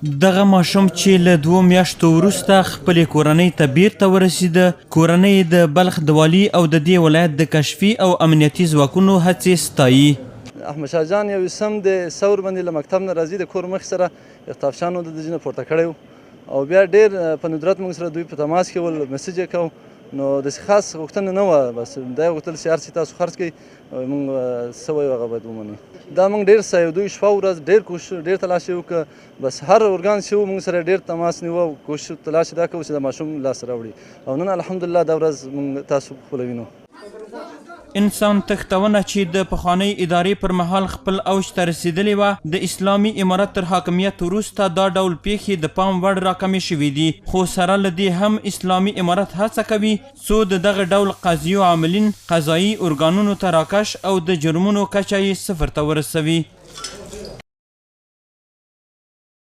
دغه ماشوم چې له 2 میاشتو وروسته خپلې کورنۍ ته بیرته ورسېده، کورنۍ د بلخ د والي او د دې ولایت د کشفي او امنیتي ځواکونو هڅې ستایي. احمدشاه جان یو سم د ثور باندې له مکتب نه راځي، د کور مخې سره اختافشانو د دجنه پورته کړی او بیا ډېر په ندرت موږ سره دوی په تماس کې ول، میسج یې کوو. نو داسې خاص غوښتنه نه وه، بس دا یې غوښتل چې هر څه تاسو خرڅ کړئ، موږ څه وایو هغه باید ومنئ. دا موږ ډېر ستایو، دوی شپه ورځ ډېر کوشش ډېر تلاش یې وکړه، بس هر ارګان چې و موږ سره ډېر تماس نیوه او کوشش تلاش دا کوو چې د ماشوم لاس راوړي او نن الحمدلله دا ورځ موږ تاسو خپله وینو. انسان تښتونه چې د پخوانۍ ادارې پر مهال خپل اوج ته رسېدلې وه، د اسلامي امارت تر حاکمیت وروسته دا ډول پیښې د پام وړ راکمې شوي دي، خو سره له دې هم اسلامي امارت هڅه کوي څو د دغه ډول قضیو عاملین قضایي ارګانونو ته راکش او د جرمونو کچه یې 0 ته ورسوي.